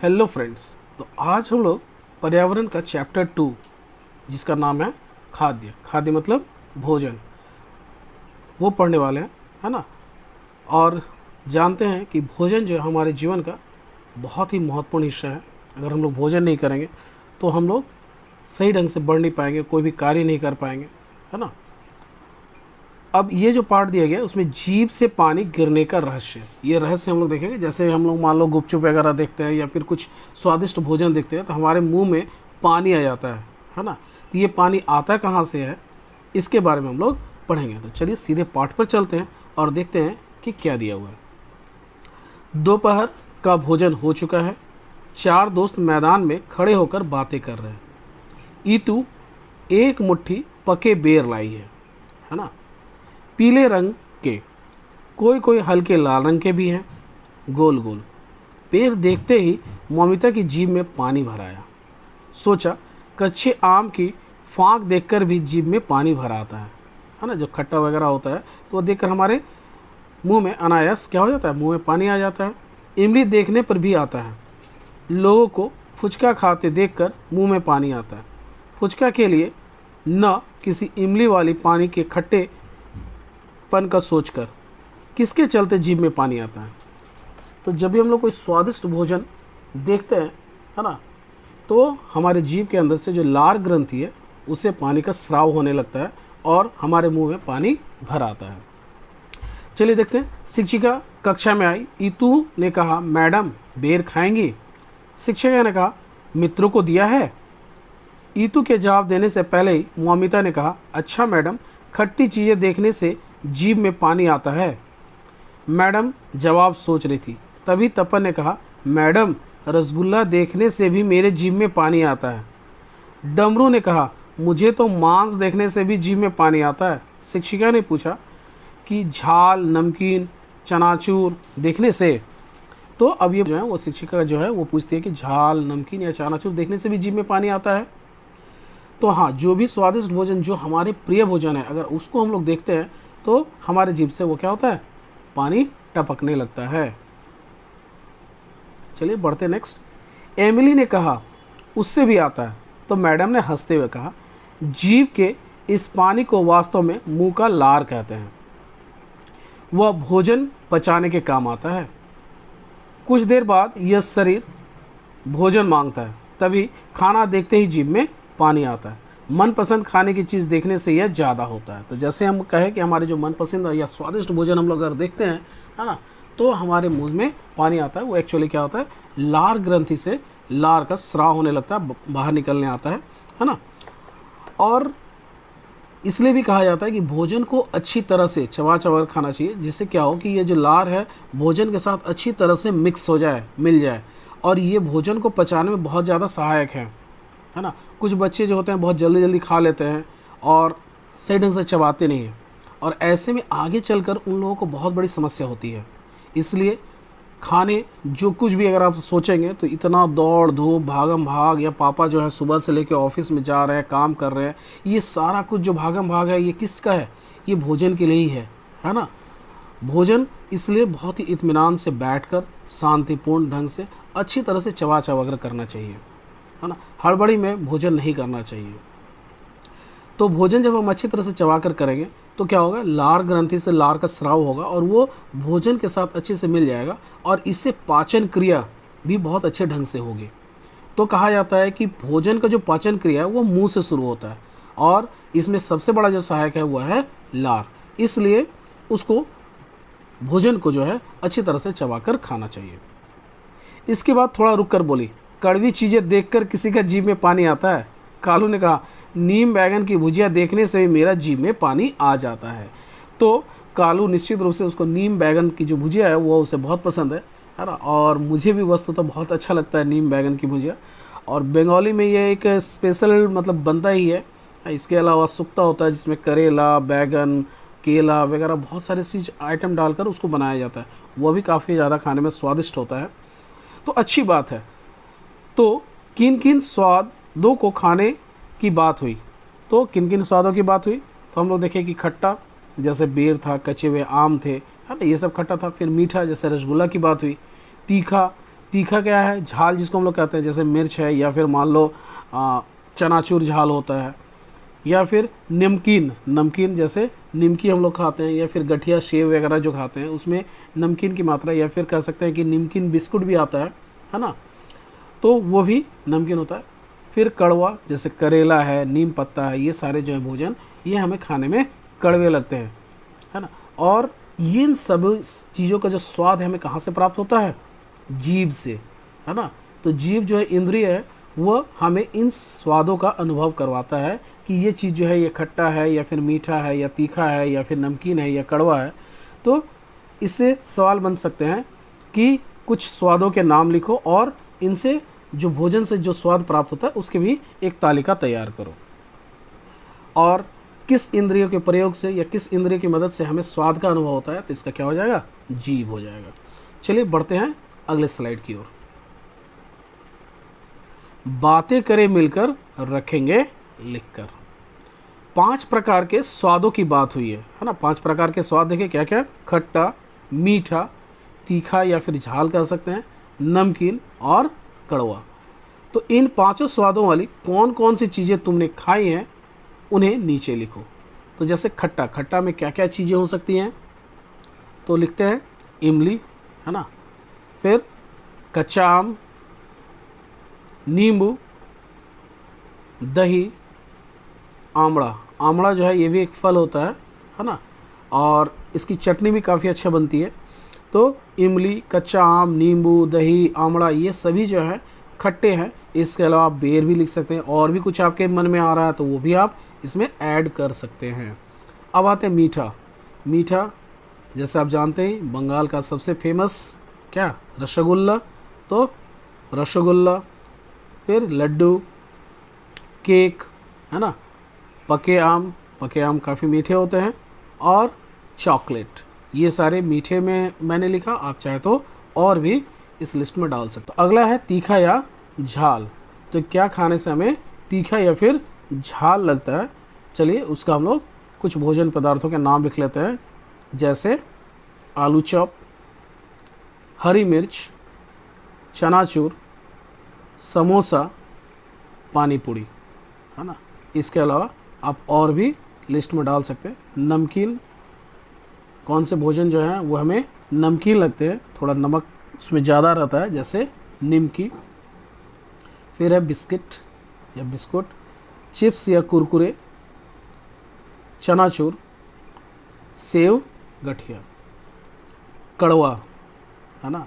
Hello friends. तो आज हम लोग पर्यावरण का चैप्टर 2 जिसका नाम है खाद्य। खाद्य मतलब भोजन, वो पढ़ने वाले हैं, है ना। और जानते हैं कि भोजन जो है हमारे जीवन का बहुत ही महत्वपूर्ण हिस्सा है। अगर हम लोग भोजन नहीं करेंगे तो हम लोग सही ढंग से बढ़ नहीं पाएंगे, कोई भी कार्य नहीं कर पाएंगे, है ना। अब ये जो पार्ट दिया गया है उसमें जीभ से पानी गिरने का रहस्य, ये रहस्य हम लोग देखेंगे। जैसे हम लोग मान लो गुपचुप वगैरह देखते हैं या फिर कुछ स्वादिष्ट भोजन देखते हैं तो हमारे मुंह में पानी आ जाता है ना। तो ये पानी आता कहाँ से है, इसके बारे में हम लोग पढ़ेंगे। तो चलिए सीधे पाठ पर चलते हैं और देखते हैं कि क्या दिया हुआ है। दोपहर का भोजन हो चुका है। चार दोस्त मैदान में खड़े होकर बातें कर रहे हैं। ईतू एक मुट्ठी पके बेर लाई है ना, पीले रंग के, कोई कोई हल्के लाल रंग के भी हैं, गोल गोल। पेड़ देखते ही मौमिता की जीभ में पानी भर आया। सोचा कच्चे आम की फांक देखकर भी जीभ में पानी भर आता है ना। जो खट्टा वगैरह होता है तो वो देखकर हमारे मुंह में अनायास क्या हो जाता है, मुंह में पानी आ जाता है। इमली देखने पर भी आता है। लोगों को फुचका खाते देखकर मुंह में पानी आता है। फुचका के लिए न किसी इमली वाली पानी के खट्टे पन का सोचकर किसके चलते जीभ में पानी आता है। तो जब भी हम लोग कोई स्वादिष्ट भोजन देखते हैं, है ना, तो हमारे जीभ के अंदर से जो लार ग्रंथि है उससे पानी का स्राव होने लगता है और हमारे मुंह में पानी भर आता है। चलिए देखते हैं। शिक्षिका कक्षा में आई। ईतू ने कहा, मैडम बेर खाएंगी? शिक्षिका ने कहा, मित्रों को दिया है। ईतू के जवाब देने से पहले ही मौमिता ने कहा, अच्छा मैडम, खट्टी चीज़ें देखने से जीभ में पानी आता है। मैडम जवाब सोच रही थी। तभी तपन ने कहा, मैडम रसगुल्ला देखने से भी मेरे जीभ में पानी आता है। डमरू ने कहा, मुझे तो मांस देखने से भी जीभ में पानी आता है। शिक्षिका ने पूछा कि झाल, नमकीन, चनाचूर देखने से? तो अब ये जो है वो शिक्षिका जो है वो पूछती है कि झाल, नमकीन या चनाचूर देखने से भी जीभ में पानी आता है। तो हाँ, जो भी स्वादिष्ट भोजन, जो हमारे प्रिय भोजन है, अगर उसको हम लोग देखते हैं तो हमारे जीभ से वो क्या होता है, पानी टपकने लगता है। चलिए बढ़ते नेक्स्ट। एमिली ने कहा, उससे भी आता है। तो मैडम ने हंसते हुए कहा, जीभ के इस पानी को वास्तव में मुंह का लार कहते हैं। वह भोजन पचाने के काम आता है। कुछ देर बाद यह शरीर भोजन मांगता है, तभी खाना देखते ही जीभ में पानी आता है। मनपसंद खाने की चीज़ देखने से यह ज़्यादा होता है। तो जैसे हम कहें कि हमारे जो मनपसंद या स्वादिष्ट भोजन हम लोग अगर देखते हैं, है ना, तो हमारे मुंह में पानी आता है। वो एक्चुअली क्या होता है, लार ग्रंथि से लार का स्राव होने लगता है, बाहर निकलने आता है ना। और इसलिए भी कहा जाता है कि भोजन को अच्छी तरह से चबा चबा कर खाना चाहिए, जिससे क्या हो कि ये जो लार है भोजन के साथ अच्छी तरह से मिक्स हो जाए, मिल जाए, और ये भोजन को पचाने में बहुत ज़्यादा सहायक है ना। कुछ बच्चे जो होते हैं बहुत जल्दी जल्दी खा लेते हैं और सही ढंग से चबाते नहीं हैं, और ऐसे में आगे चलकर उन लोगों को बहुत बड़ी समस्या होती है। इसलिए खाने जो कुछ भी अगर आप सोचेंगे तो इतना दौड़ धूप, भागम भाग, या पापा जो है सुबह से लेकर ऑफिस में जा रहे हैं, काम कर रहे हैं, ये सारा कुछ जो भागम भाग है ये किसका है, ये भोजन के लिए ही है ना। भोजन इसलिए बहुत ही इत्मीनान से बैठकर शांतिपूर्ण ढंग से अच्छी तरह से चबा चबा कर करना चाहिए, है ना। हड़बड़ी में भोजन नहीं करना चाहिए। तो भोजन जब हम अच्छी तरह से चबा कर करेंगे तो क्या होगा, लार ग्रंथि से लार का स्राव होगा और वो भोजन के साथ अच्छे से मिल जाएगा, और इससे पाचन क्रिया भी बहुत अच्छे ढंग से होगी। तो कहा जाता है कि भोजन का जो पाचन क्रिया है वो मुंह से शुरू होता है, और इसमें सबसे बड़ा जो सहायक है वह है लार। इसलिए उसको भोजन को जो है अच्छी तरह से चबा कर खाना चाहिए। इसके बाद थोड़ा रुक कर बोली, कड़वी चीज़ें देखकर किसी का जीभ में पानी आता है? कालू ने कहा, नीम बैगन की भुजिया देखने से मेरा जीभ में पानी आ जाता है। तो कालू निश्चित रूप से उसको नीम बैगन की जो भुजिया है वो उसे बहुत पसंद है ना। और मुझे भी वस्तु तो बहुत अच्छा लगता है नीम बैगन की भुजिया, और बंगाली में ये एक स्पेशल मतलब बनता ही है। इसके अलावा सुक्ता होता है जिसमें करेला, बैगन, केला वगैरह बहुत सारे चीज़ आइटम डालकर उसको बनाया जाता है। वह भी काफ़ी ज़्यादा खाने में स्वादिष्ट होता है, तो अच्छी बात है। तो किन किन स्वादों को खाने की बात हुई, तो किन किन स्वादों की बात हुई, तो हम लोग देखें कि खट्टा जैसे बेर था, कच्चे हुए आम थे, है ना, ये सब खट्टा था। फिर मीठा जैसे रसगुल्ला की बात हुई। तीखा तीखा क्या है, झाल जिसको हम लोग कहते हैं, जैसे मिर्च है, या फिर मान लो चनाचूर झाल होता है, या फिर नमकीन, नमकीन जैसे निमकी हम लोग खाते हैं, या फिर गठिया सेव वगैरह जो खाते हैं उसमें नमकीन की मात्रा, या फिर कह सकते हैं कि नमकीन बिस्कुट भी आता है ना, तो वो भी नमकीन होता है। फिर कड़वा जैसे करेला है, नीम पत्ता है, ये सारे जो है भोजन ये हमें खाने में कड़वे लगते हैं, है ना। और इन सब चीज़ों का जो स्वाद है हमें कहाँ से प्राप्त होता है, जीभ से, है ना। तो जीभ जो है इंद्रिय है, वह हमें इन स्वादों का अनुभव करवाता है कि ये चीज़ जो है ये खट्टा है, या फिर मीठा है, या तीखा है, या फिर नमकीन है, या कड़वा है। तो इससे सवाल बन सकते हैं कि कुछ स्वादों के नाम लिखो और इनसे जो भोजन से जो स्वाद प्राप्त होता है उसकी भी एक तालिका तैयार करो, और किस इंद्रियों के प्रयोग से या किस इंद्रिय की मदद से हमें स्वाद का अनुभव होता है, तो इसका क्या हो जाएगा, जीभ हो जाएगा। चलिए बढ़ते हैं अगले स्लाइड की ओर। बातें करें मिलकर, रखेंगे लिखकर। 5 प्रकार के स्वादों की बात हुई है ना। 5 प्रकार के स्वाद देखें क्या क्या, खट्टा, मीठा, तीखा या फिर झाल कह सकते हैं, नमकीन और कड़वा। तो इन 5 स्वादों वाली कौन कौन सी चीज़ें तुमने खाई हैं उन्हें नीचे लिखो। तो जैसे खट्टा, खट्टा में क्या क्या चीज़ें हो सकती हैं, तो लिखते हैं इमली, है ना, फिर कच्चा आम, नींबू, दही, आमड़ा। आमड़ा जो है ये भी एक फल होता है ना, और इसकी चटनी भी काफ़ी अच्छा बनती है। तो इमली, कच्चा आम, नींबू, दही, आमड़ा ये सभी जो है खट्टे हैं। इसके अलावा आप बेर भी लिख सकते हैं, और भी कुछ आपके मन में आ रहा है तो वो भी आप इसमें ऐड कर सकते हैं। अब आते हैं मीठा। मीठा जैसे आप जानते हैं बंगाल का सबसे फेमस क्या, रसगुल्ला। तो रसगुल्ला, फिर लड्डू, केक, है ना, पके आम काफ़ी मीठे होते हैं, और चॉकलेट। ये सारे मीठे में मैंने लिखा, आप चाहे तो और भी इस लिस्ट में डाल सकते हो। अगला है तीखा या झाल। तो क्या खाने से हमें तीखा या फिर झाल लगता है, चलिए उसका हम लोग कुछ भोजन पदार्थों के नाम लिख लेते हैं। जैसे आलू चॉप, हरी मिर्च, चनाचूर, समोसा, पानी पूरी, है ना। इसके अलावा आप और भी लिस्ट में डाल सकते हैं। नमकीन, कौन से भोजन जो है वो हमें नमकीन लगते हैं, थोड़ा नमक उसमें ज़्यादा रहता है, जैसे निमकी। फिर है बिस्किट या बिस्कुट, चिप्स या कुरकुरे, चनाचूर, सेव, गठिया। कड़वा, है ना,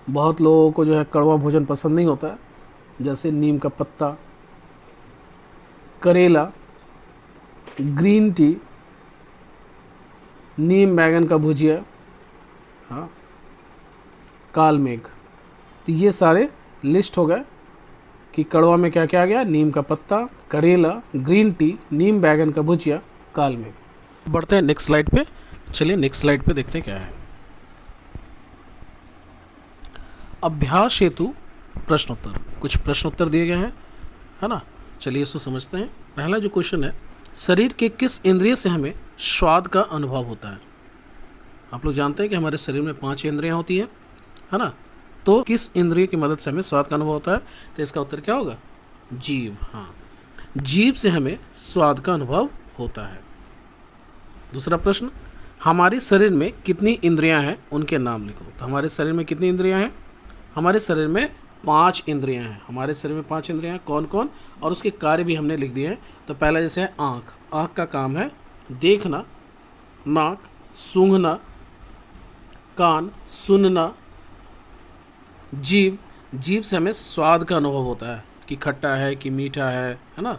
बहुत लोगों को जो है कड़वा भोजन पसंद नहीं होता है, जैसे नीम का पत्ता, करेला, ग्रीन टी, नीम बैगन का भुजिया, हाँ, काल मेघ। तो ये सारे लिस्ट हो गए कि कड़वा में क्या क्या आ गया, नीम का पत्ता, करेला, ग्रीन टी, नीम बैगन का भुजिया, काल मेघ। बढ़ते हैं नेक्स्ट स्लाइड पे। चलिए नेक्स्ट स्लाइड पे देखते हैं क्या है। अभ्यास हेतु प्रश्नोत्तर, कुछ प्रश्नोत्तर दिए गए हैं, है ना। चलिए इसको समझते हैं। पहला जो क्वेश्चन है, शरीर के किस इंद्रिय से हमें स्वाद का अनुभव होता है। आप लोग जानते हैं कि हमारे शरीर में 5 इंद्रियां होती हैं, है ना। तो किस इंद्रिय की मदद से हमें स्वाद का अनुभव होता है, तो इसका उत्तर क्या होगा, जीभ। हाँ, जीभ से हमें स्वाद का अनुभव होता है। दूसरा प्रश्न, हमारे शरीर में कितनी इंद्रियां हैं, उनके नाम लिखो। तो हमारे शरीर में कितनी इंद्रियां हैं, हमारे शरीर में 5 इंद्रियां हैं। हमारे शरीर में 5 इंद्रियां हैं, कौन कौन, और उसके कार्य भी हमने लिख दिए हैं। तो पहला जैसे है आँख। आँख का काम है देखना, नाक सूंघना, कान सुनना, जीभ, जीभ से हमें स्वाद का अनुभव होता है कि खट्टा है कि मीठा है ना,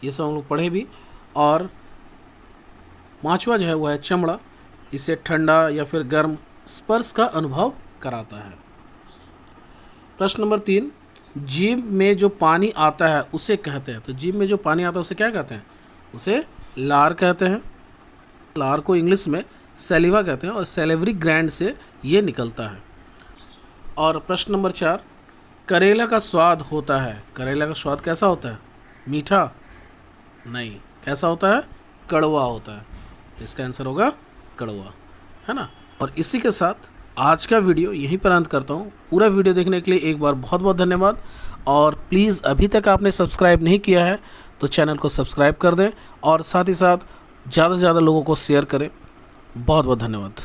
ये सब हम लोग पढ़े भी। और 5वां जो है वो है चमड़ा, इसे ठंडा या फिर गर्म स्पर्श का अनुभव कराता है। प्रश्न नंबर 3, जीभ में जो पानी आता है उसे कहते हैं। तो जीभ में जो पानी आता है उसे क्या कहते हैं, उसे लार कहते हैं। लार को इंग्लिश में सैलिवा कहते हैं, और सैलिवरी ग्लैंड से ये निकलता है। और प्रश्न नंबर 4, करेला का स्वाद होता है। करेला का स्वाद कैसा होता है, मीठा नहीं, कैसा होता है, कड़वा होता है। तो इसका आंसर होगा कड़वा, है ना। और इसी के साथ आज का वीडियो यहीं पर अंत करता हूँ। पूरा वीडियो देखने के लिए एक बार बहुत बहुत धन्यवाद। और प्लीज़ अभी तक आपने सब्सक्राइब नहीं किया है तो चैनल को सब्सक्राइब कर दें और साथ ही साथ ज़्यादा से ज़्यादा लोगों को शेयर करें। बहुत बहुत धन्यवाद।